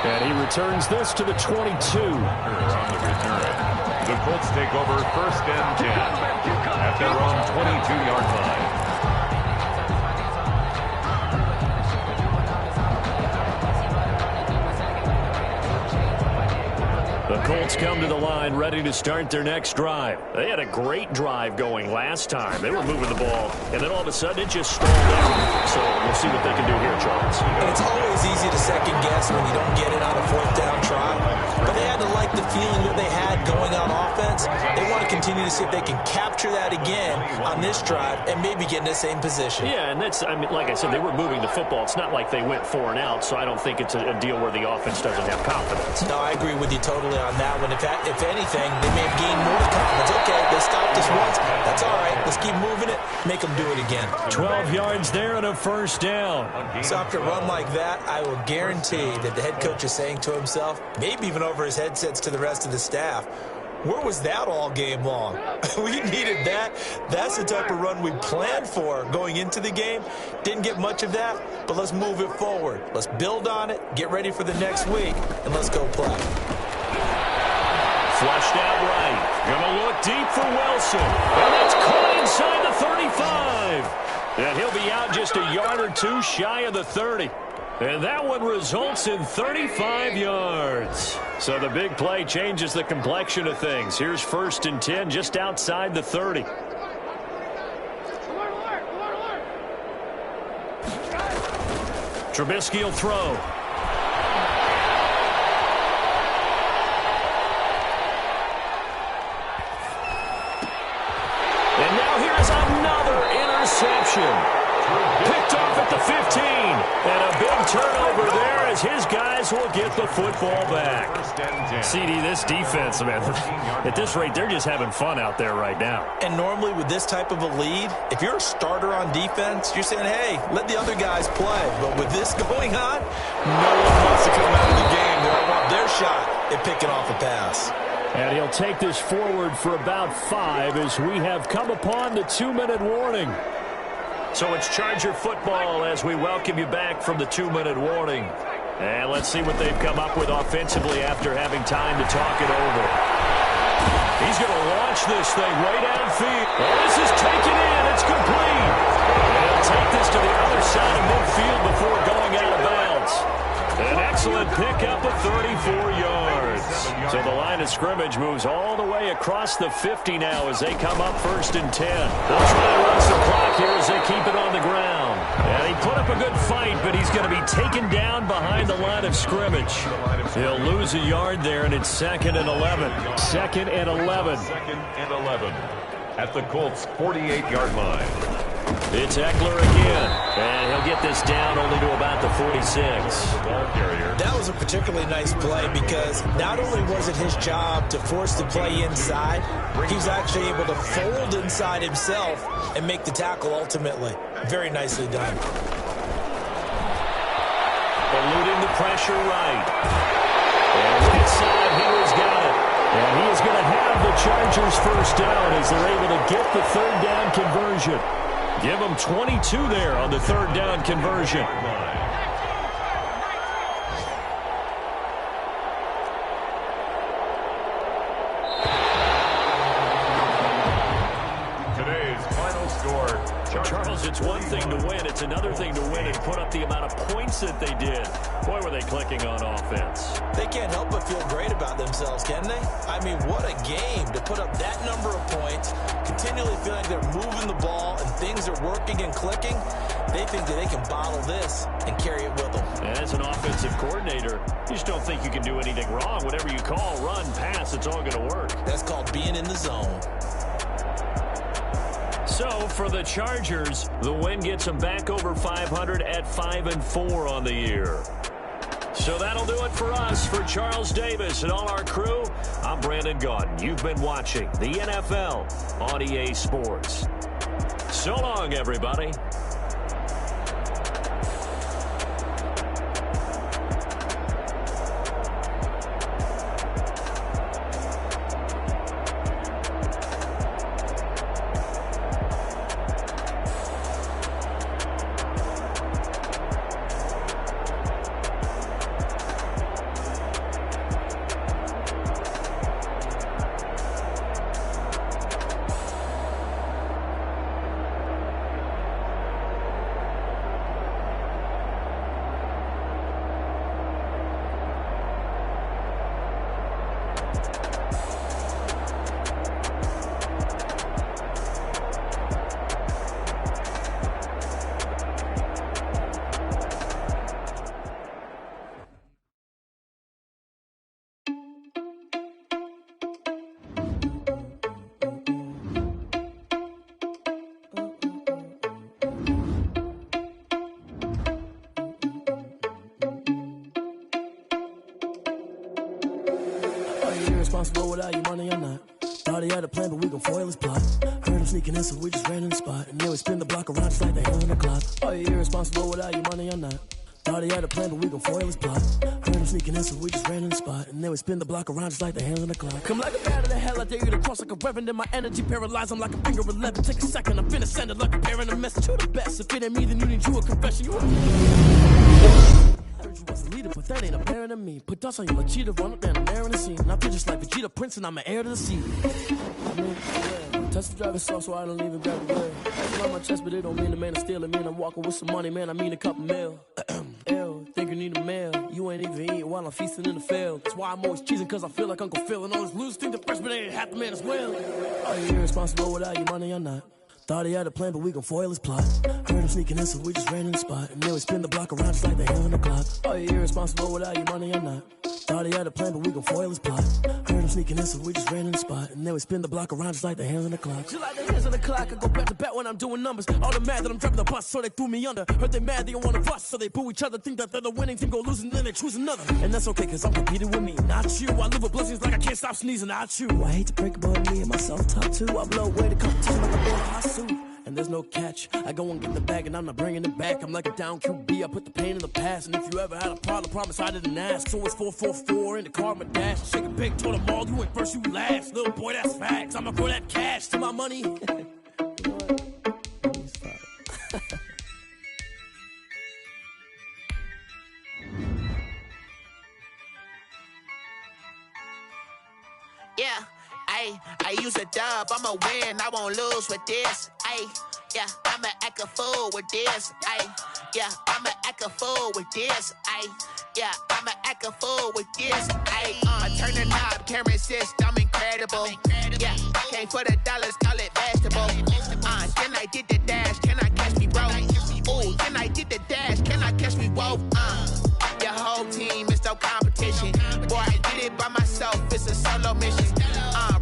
And he returns this to the 22. On the return. The Colts take over 1st and 10 at their own 22-yard line. The Colts come to the line ready to start their next drive. They had a great drive going last time. They were moving the ball, and then all of a sudden it just stalled out. So we'll see what they can do here, Charles. And it's always easy to second guess when you don't get it on a 4th down try. But they had to like the feeling that they had going on offense. They want to continue to see if they can capture that again on this drive and maybe get in the same position. Yeah, and that's, I mean, like I said, they were moving the football. It's not like they went 4 and out, so I don't think it's a deal where the offense doesn't have confidence. No, I agree with you totally on that one. If anything, they may have gained more confidence. Okay, they stopped us once. That's all right. Let's keep moving it. Make them do it again. 12 yards there and a 1st down. So after a run like that, I will guarantee that the head coach is saying to himself, maybe even over his headsets to the rest of the staff, where was that all game long? We needed that. That's the type of run we planned for going into the game. Didn't get much of that, but let's move it forward. Let's build on it, get ready for the next week, and let's go play. Flushed out right. Gonna look deep for Wilson. And that's caught inside the 35. And he'll be out just a yard or 2 shy of the 30. And that one results in 35 yards. So the big play changes the complexion of things. Here's 1st and 10 just outside the 30. Trubisky will throw. And now here's another interception. Picked off at the 15. And a big turnover there as his guys will get the football back. CD, this defense, man, at this rate, they're just having fun out there right now. And normally with this type of a lead, if you're a starter on defense, you're saying, hey, let the other guys play. But with this going on, no one wants to come out of the game. They all want their shot at picking off a pass. And he'll take this forward for about 5 as we have come upon the 2-minute warning. So it's Charger football as we welcome you back from the 2-minute warning. And let's see what they've come up with offensively after having time to talk it over. He's going to launch this thing way downfield. Oh, this is taken in. It's complete. And he'll take this to the other side of midfield before going out of bounds. An excellent pickup of 34 yards. So the line of scrimmage moves all the way across the 50 now as they come up 1st and 10. They'll try to run some clock here as they keep it on the ground. And he put up a good fight, but he's going to be taken down behind the line of scrimmage. He'll lose a yard there, and it's 2nd and 11. 2nd and 11. 2nd and 11 at the Colts' 48-yard line. It's Eckler again, and he'll get this down only to about the 46. That was a particularly nice play because not only was it his job to force the play inside, he was actually able to fold inside himself and make the tackle ultimately. Very nicely done. Eluding the pressure right. And right side, Henry's got it. And he is going to have the Chargers first down as they're able to get the 3rd down conversion. Give them 22 there on the 3rd down conversion. Today's final score. Charles, it's one thing to win. It's another thing to win and put up the amount of points that they did. Boy, were they clicking on offense. They can't help but feel great about themselves, can they? I mean, what a game to put up that number of points, continually feel like they're moving the ball and things are working and clicking. They think that they can bottle this and carry it with them. As an offensive coordinator, you just don't think you can do anything wrong. Whatever you call, run, pass, it's all going to work. That's called being in the zone. So for the Chargers, the win gets them back over 500 at 5-4 on the year. So that'll do it for us. For Charles Davis and all our crew, I'm Brandon Gaudin. You've been watching the NFL on EA Sports. So long, everybody. Irresponsible without your money or not. Thought he had a plan, but we gon' foil his plot. Heard him sneaking in, so we just ran in the spot. And then we spin the block around just like the hell in the clock. Are you irresponsible without your money or not? Thought he had a plan, but we gon' foil his plot. Heard him sneaking in, so we just ran in the spot. And then we spin the block around just like the hell in the clock. Come like a bat of the hell, I dare you to cross like a reverend. In my energy paralyzed, I'm like a finger 11. Take a second, I'm finna send it like a parent a message to the best. If it ain't me, then you need you a confession. You heard you was a leader, but that ain't apparent to me. Put dust on you like cheetah, run up down the air in the scene. And I feel just like Vegeta Prince, and I'm an heir to the sea. I mean, yeah. Touch the driver's soft, so I don't even grab the wheel. It's on my chest, but it don't mean the man is stealing. Man, I'm walking with some money, man, I mean a couple mil. Ew, think you need a meal. You ain't even eating while I'm feasting in the field. That's why I'm always cheesing, cause I feel like Uncle Phil. And all those losers think the freshman ain't half the man as well. Are you irresponsible without your money or not? Thought he had a plan, but we gon' foil his plot. Heard him sneaking in, so we just ran in the spot. And then we spin the block around just like the hell in the clock. Are you irresponsible without your money or not? Thought he had a plan, but we gon' foil his plot. Heard him sneaking in, so we just ran in the spot. And then we spin the block around just like the hands on the clock. Just like the hands on the clock, I go back to back when I'm doing numbers. All the mad that I'm driving the bus, so they threw me under. Heard they mad, they don't wanna bust, so they boo each other. Think that they're the winning team, go losing, then they choose another. And that's okay, cause I'm competing with me, not you. I live with blessings like I can't stop sneezing, not you. I hate to break it, but me and myself talk too. I blow away the competition like a ball of hot suit. And there's no catch. I go and get the bag and I'm not bringing it back. I'm like a down QB, I put the pain in the past. And if you ever had a problem, promise I didn't ask. So it's 444 in the car, my dash. Shake a big, told them all, you ain't first, you last. Little boy, that's facts. I'ma throw that cash to my money. You know what? Let me stop. I use a dub, I'ma win, I won't lose with this. Ay, yeah, I'ma act a fool with this. Ay, yeah, I'ma act a fool with this. Ay, yeah, I'ma act a fool with this. Ay, I turn the knob, can't resist, I'm incredible. Yeah, came for the dollars, call it vegetable. Then I did the dash, can I catch me, bro? Ooh, then I did the dash, can I catch me, whoa? Your whole team is no competition. Boy, I did it by myself, it's a solo mission.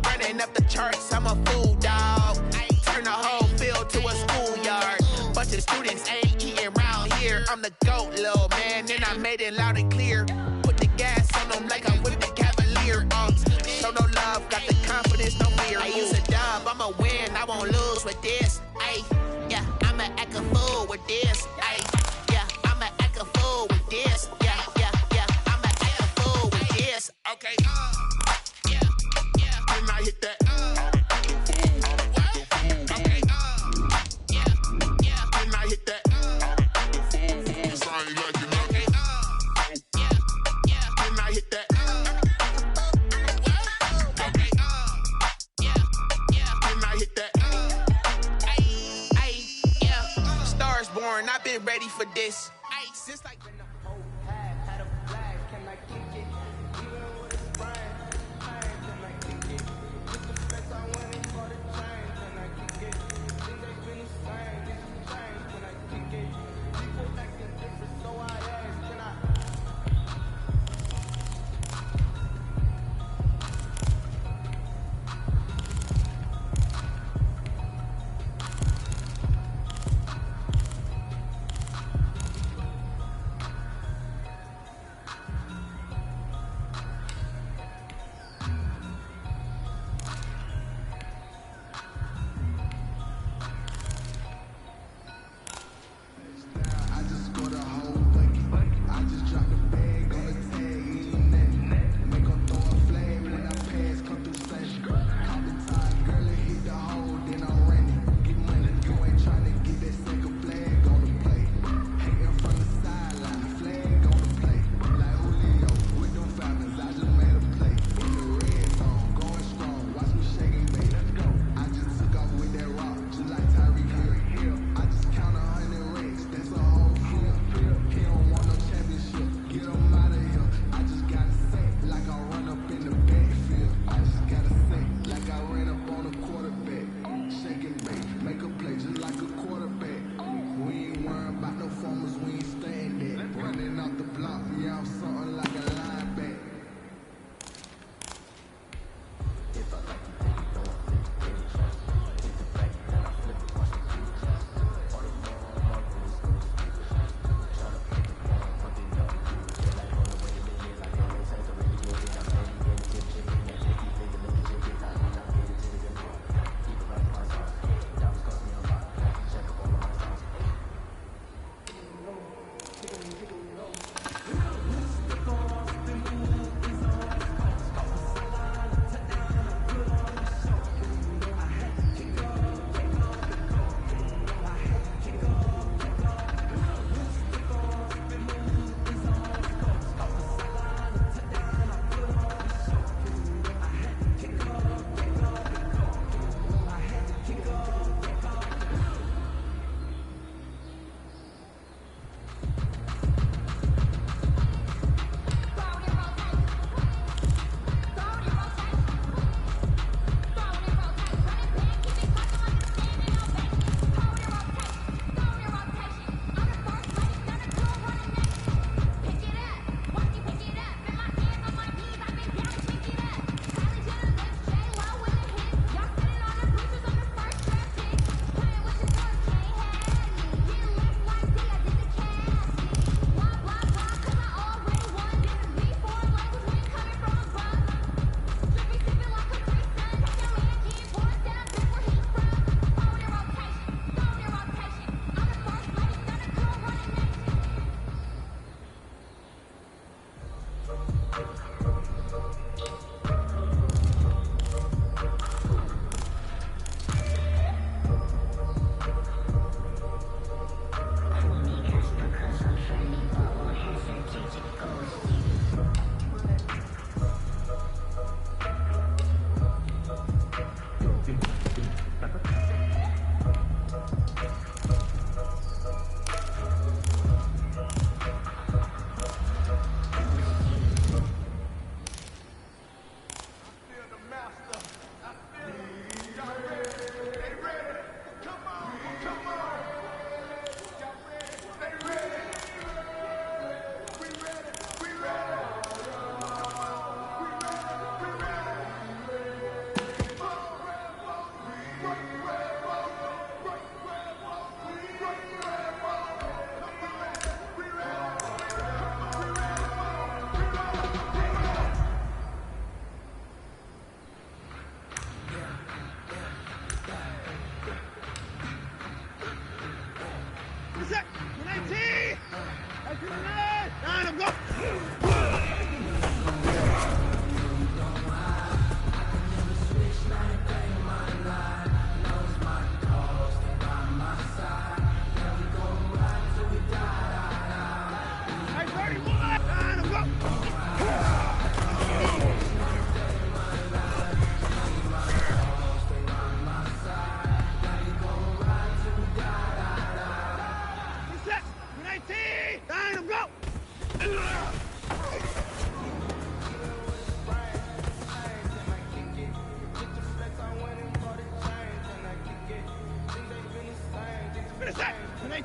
Running up the charts, I'm a fool, dog. Turn the whole field to a schoolyard. Bunch of students ain't eating round here. I'm the GOAT, little man, and I made it loud and clear. Put the gas on them like I'm with the Cavalier. Show no love, got the confidence, no fear. I use a dub, I'ma win, I won't lose with this. Ay, yeah, I'ma act a fool with this. Ay, yeah, I'ma act a fool with this. Yeah, yeah, yeah, I'ma act a fool with this. Okay, yeah, yeah, when I hit that. Okay, yeah, yeah, when I hit that. I've been ready for this. Since like when the whole pad had a flag, can I kick it? Even with a sprain, can I kick it? With the flex I went and caught a chain, can I kick it? Things ain't been the same, this is change, can I kick it? People acting different, so I ask, can I?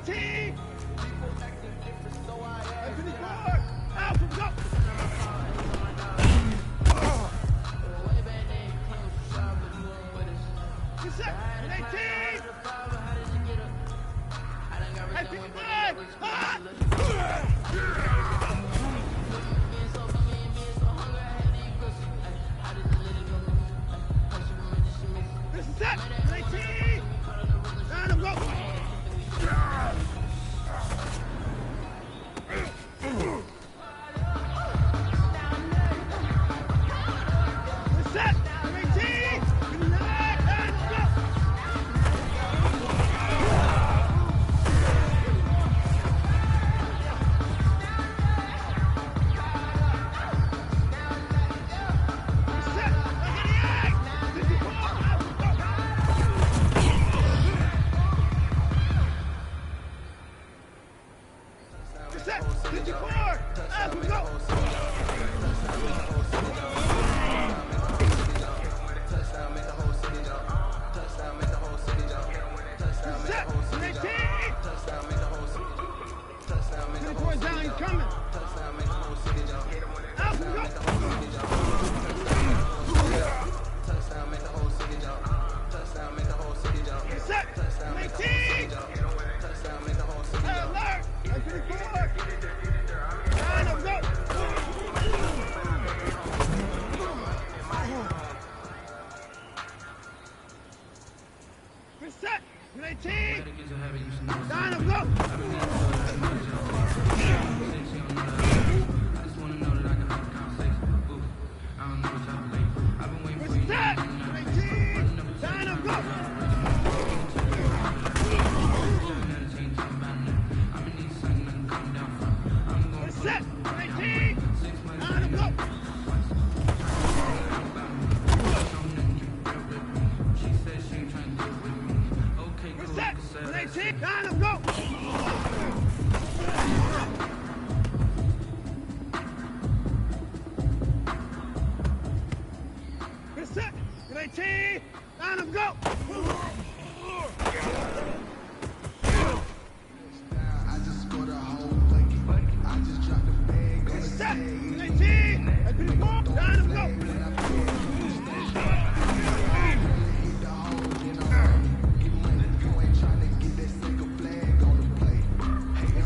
19! Alpha, go! What's that? 19! Hey, 55! Ah! This is it! 19! And I'm go! Set! 19! And go! Set! 54! As we go! Set! 19! 54 down, he's coming! As we go! Set! 19! Alert! 54! And I'm go! Set! 19! Down and go! Set! 19! Down and go! Set! 19! Down and go! Set! 19! Down and go! Set! 19! Down and go! Set! 19! I put it more! Down and go!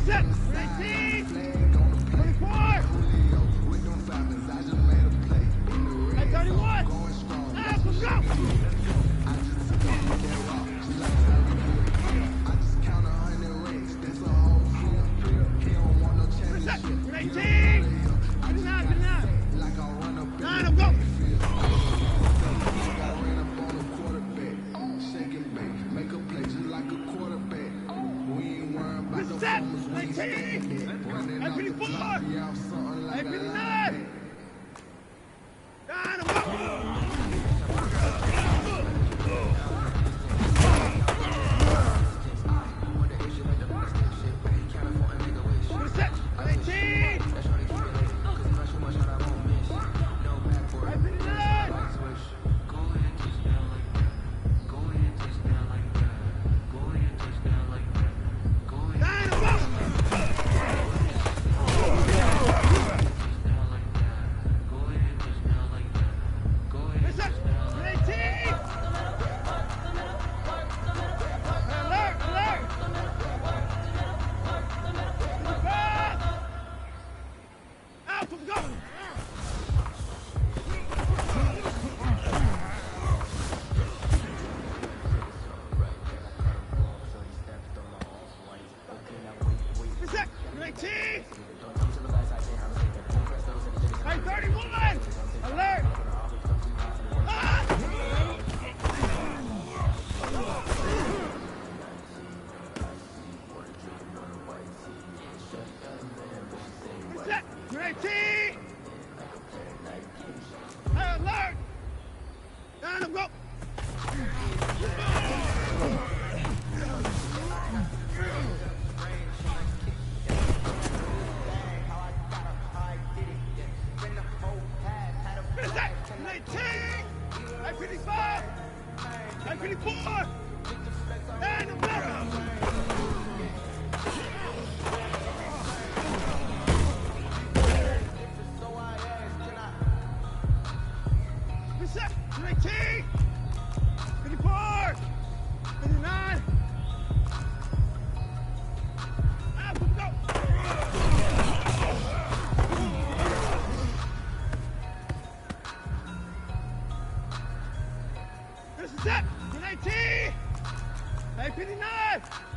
Set! 19! 24! At 31! Now, let's go! Set! 19! 59! 9, I'm go! Set! 19! At 54! At 59! Down, I'm go! Set! 19! At 59! Hey, 31! Alert! Ah! Set! 19! Alert! Down and go! Set! 19! I 55! I 54! And I'm This is it. 19. Hey, 59.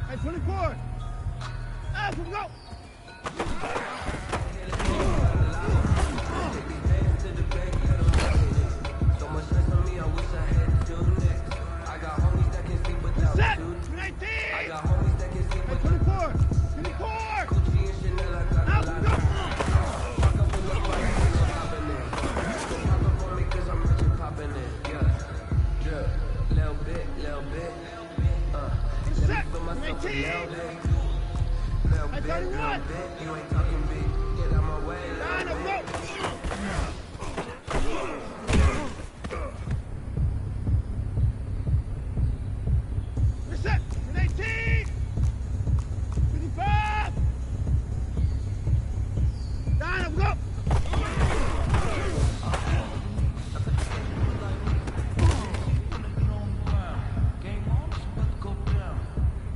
Hey, 24. Let's go. So much stress on me, I wish I had to do next. I got homies that can sleep without shoes. 19. I got homies that can sleep Hey, without 24. 24. Gucci and Chanel, I got a lot of fuck up in the fight, ain't no stopping it. Pop up on me 'cause I'm rich and popping it. Yeah, yeah, little bit. Let me feel myself a little bit. Little bit, you ain't talking big. Get out my way, little bit. Reset. 19. 55. Down, go.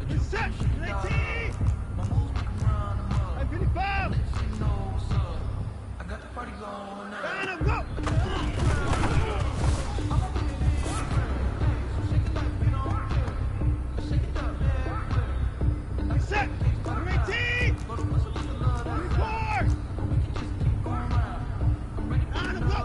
Reset. 19. Hey, 55. I got the party going now. Down, go. Reset. 19. 24. Down, go.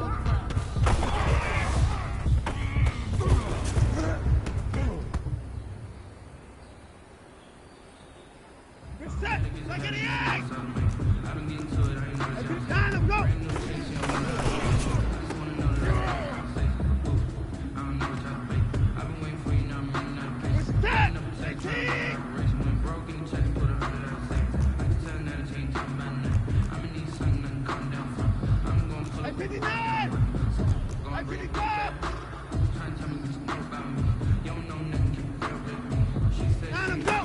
Reset. Like an egg. Down, go. Reset. 19. Hey, 59. Hey, 55. Down, go.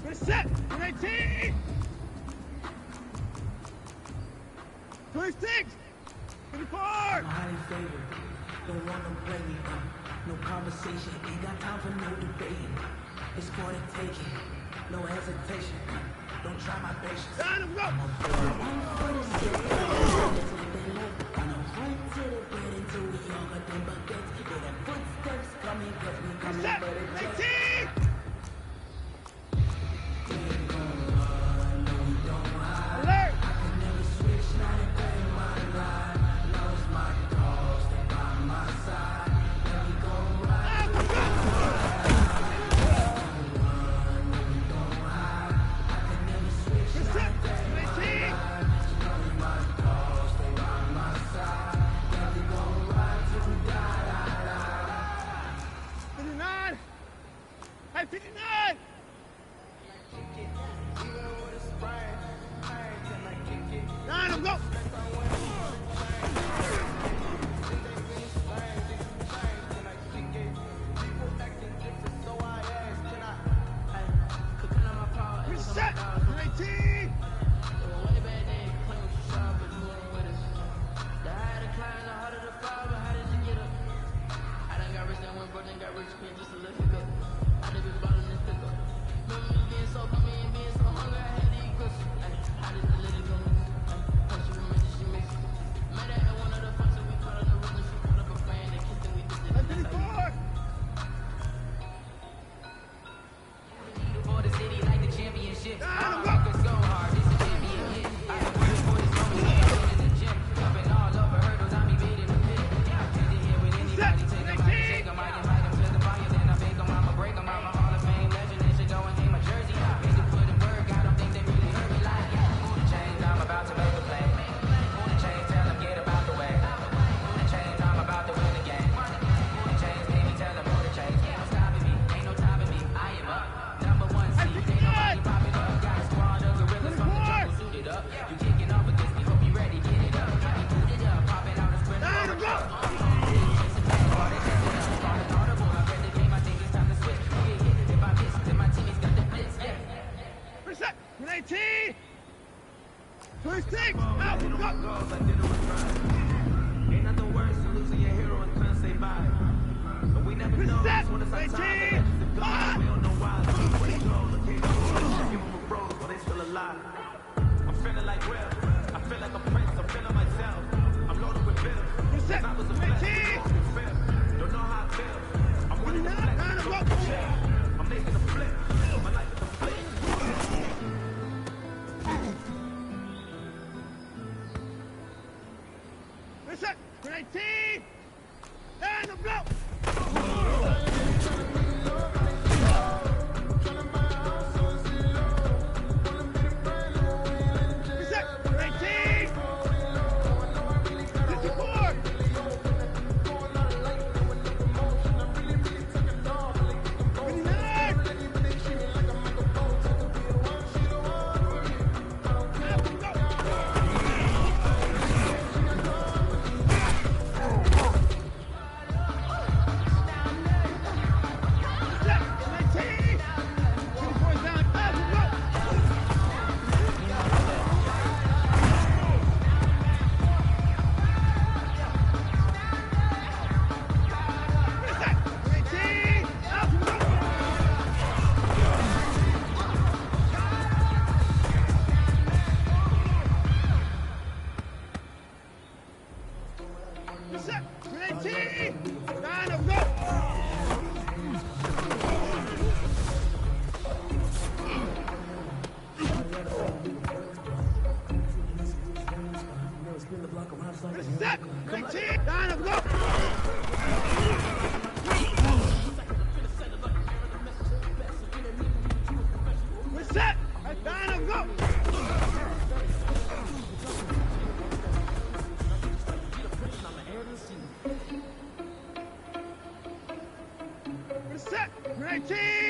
Reset. 19. 26. 24. Highly favored, don't wanna play me. No conversation, ain't got time for no debate. It's for the taking, no hesitation. Don't try my patience. Down, go. Reset. 19. Alert. Reset. 19. 59. Hey, 59. Down, go. Reset. 19. Hey, 54. For the city like the championship. Down, go. Let's go hard, this is champion hit. I got push for this moment, in the gym. Jumping all over hurdles, I'm evading the pit. Easy here with anybody, take 'em, I can shake 'em, I invite 'em to the fire, then I bake 'em, I'ma break 'em, I'm a Hall of Fame legend, they should go and hang my jersey. Been to put in work, I don't think they really heard me like. Pull the chains, I'm about to make a play. Pull the chains, tell 'em get about the way. Pull the chains, I'm about to win the game. Pull the chains, baby, tell 'em pull the chains. Ain't no stopping me, ain't no stopping me, I am up. Number one seed, ain't nobody popping up. Got a squad of gorillas from the jungle suited up. You kicking off against me, hope you ready, get it up. Got me booted up, popping out a sprint. Down, go. Reset. 19. 26. Out, go. Ain't nothing worse than losing your hero and couldn't say bye. But we never know Reset. when it's our time. 19. We don't know why. Where they go, look here, give them a rose while they still alive. 19. Line up, go. Reset. 19. 54. Reset! 19! Line up, go! Reset! Line up, go! Reset! 19!